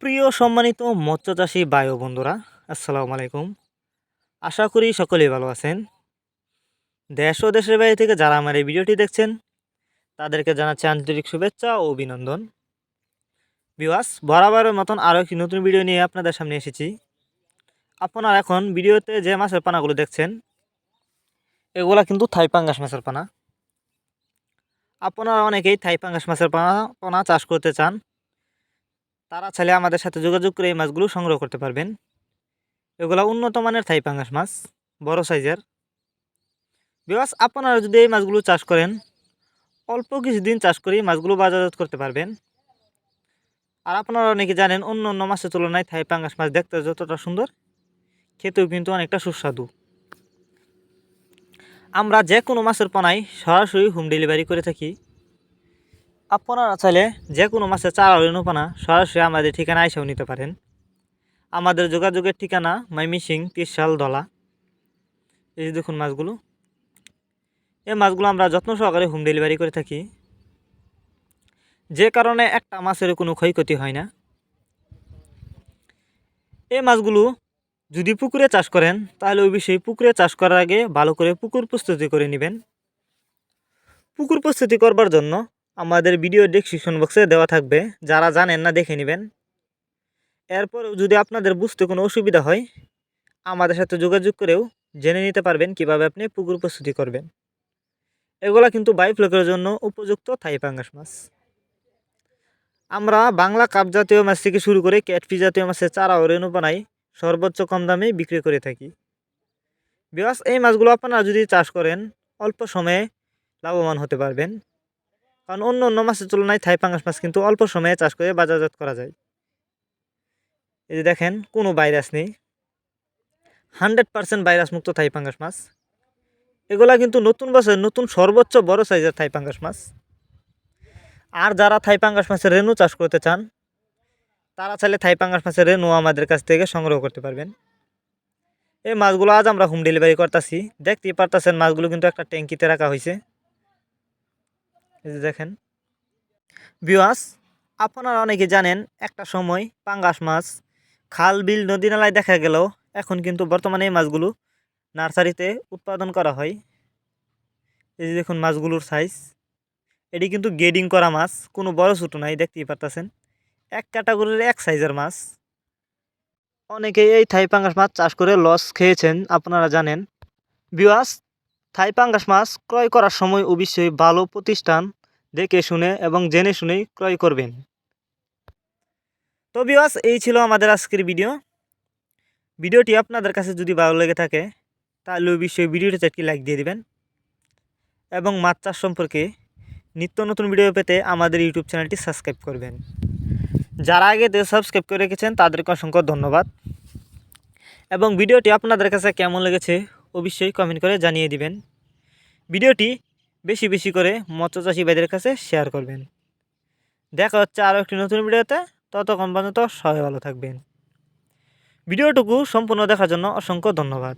সুপ্রিয় সম্মানিত মৎস্যচাষী ভাই ও বন্ধুরা, আসসালামু আলাইকুম। আশা করি সকলেই ভালো আছেন। দেশ ও দেশের বাইরে থেকে যারা আমার এই ভিডিওটি দেখছেন তাদেরকে জানাচ্ছি আন্তরিক শুভেচ্ছা ও অভিনন্দন। ভিউয়ার্স, বরাবরের মতন আরও একটি নতুন ভিডিও নিয়ে আপনাদের সামনে এসেছি। আপনারা এখন ভিডিওতে যে মাছের পানাগুলো দেখছেন এগুলা কিন্তু থাই পাঙ্গাস মাছের পানা। আপনারা অনেকেই থাই পাঙ্গাস মাছের পানা চাষ করতে চান, তারা চাইলে আমাদের সাথে যোগাযোগ করে এই মাছগুলো সংগ্রহ করতে পারবেন। এগুলা উন্নত মানের থাই পাঙ্গাস মাছ, বড় সাইজের। ভিউয়ার্স, আপনারা যদি এই মাছগুলো চাষ করেন, অল্প কিছুদিন চাষ করেই মাছগুলো বাজারজাত করতে পারবেন। আর আপনারা অনেকে জানেন অন্য অন্য মাছের তুলনায় থাই পাঙ্গাস মাছ দেখতে যতটা সুন্দর, খেতেও কিন্তু অনেকটা সুস্বাদু। আমরা যে কোনো মাছের পানায় সরাসরি হোম ডেলিভারি করে থাকি। আপনারা চাইলে যে কোনো মাছের চারা রেণু পানা সরাসরি আমাদের ঠিকানা এসেও নিতে পারেন। আমাদের যোগাযোগের ঠিকানা ময়মনসিংহ, ত্রিশাল, ধলা। এই দেখুন মাছগুলো, এই মাছগুলো আমরা যত্ন সহকারে হোম ডেলিভারি করে থাকি, যে কারণে একটা মাছের কোনো ক্ষয়ক্ষতি হয় না। এই মাছগুলো যদি পুকুরে চাষ করেন তাহলে অবশ্যই পুকুরে চাষ করার আগে ভালো করে পুকুর প্রস্তুতি করে নেবেন। পুকুর প্রস্তুতি করবার জন্য আমাদের ভিডিও ডেসক্রিপশন বক্সে দেওয়া থাকবে, যারা জানেন না দেখে নেবেন। এরপরেও যদি আপনাদের বুঝতে কোনো অসুবিধা হয় আমাদের সাথে যোগাযোগ করেও জেনে নিতে পারবেন কিভাবে আপনি পুকুর প্রস্তুতি করবেন। এগুলা কিন্তু বাইফ্লকের জন্য উপযুক্ত থাই পাঙ্গাস মাছ। আমরা বাংলা কাপ জাতীয় মাছ থেকে শুরু করে ক্যাটফিশ জাতীয় মাছের চারা ও রেণু পানাই সর্বোচ্চ কম দামে বিক্রি করে থাকি। ভিউয়ার্স, এই মাছগুলো আপনারা যদি চাষ করেন অল্প সময়ে লাভবান হতে পারবেন, কারণ অন্য অন্য মাছের তুলনায় থাই পাঙ্গাস মাছ কিন্তু অল্প সময়ে চাষ করে বাজারজাত করা যায়। এই যে দেখেন, কোনো ভাইরাস নেই, 100% ভাইরাস মুক্ত থাই পাঙ্গাস মাছ। এগুলা কিন্তু নতুন বছর নতুন সর্বোচ্চ বড় সাইজের থাই পাঙ্গাস মাছ। আর যারা থাই পাঙ্গাস মাছের রেণু চাষ করতে চান তারা চাইলে থাই পাঙ্গাস মাছের রেণু আমাদের কাছ থেকে সংগ্রহ করতে পারবেন। এই মাছগুলো আজ আমরা হোম ডেলিভারি করতেছি। দেখতেই পারতেছেন মাছগুলো কিন্তু একটা ট্যাঙ্কিতে রাখা হয়েছে। এই যে দেখেন ভিউয়ার্স, আপনারা অনেকে জানেন একটা সময় পাঙ্গাস মাছ খাল, বিল, নদী নালায় দেখা গেলেও এখন কিন্তু বর্তমানে এই মাছগুলো নার্সারিতে উৎপাদন করা হয়। এই যে দেখুন মাছগুলোর সাইজ, এটি কিন্তু গ্রেডিং করা মাছ, কোনো বড় ছোটো নাই, দেখতেই পারতেছেন এক ক্যাটাগরির এক সাইজের মাছ। অনেকেই এই থাই পাঙ্গাস মাছ চাষ করে লস খেয়েছেন, আপনারা জানেন। ভিউয়ার্স, থাই পাঙ্গাস মাছ ক্রয় করার সময় অবশ্যই ভালো প্রতিষ্ঠান দেখে শুনে এবং জেনে শুনেই ক্রয় করবেন। তো ভিউয়ার্স, এই ছিল আমাদের আজকের ভিডিওটি আপনাদের কাছে যদি ভালো লেগে থাকে তাহলে অবশ্যই ভিডিওটিতে একটি লাইক দিয়ে দিবেন এবং মাছ চাষ সম্পর্কে নিত্য নতুন ভিডিও পেতে আমাদের ইউটিউব চ্যানেলটি সাবস্ক্রাইব করবেন। যারা আগে সাবস্ক্রাইব করে রেখেছেন তাদেরকে অসংখ্য ধন্যবাদ। এবং ভিডিওটি আপনাদের কাছে কেমন লেগেছে অবশ্যই কমেন্ট করে জানিয়ে দিবেন। ভিডিওটি বেশি বেশি করে মৎস্যচাষী ভাইদের কাছে শেয়ার করবেন। দেখা হচ্ছে আরও একটি নতুন ভিডিওতে, ততক্ষণ পর্যন্ত সবাই ভালো থাকবেন। ভিডিওটুকু সম্পূর্ণ দেখার জন্য অসংখ্য ধন্যবাদ।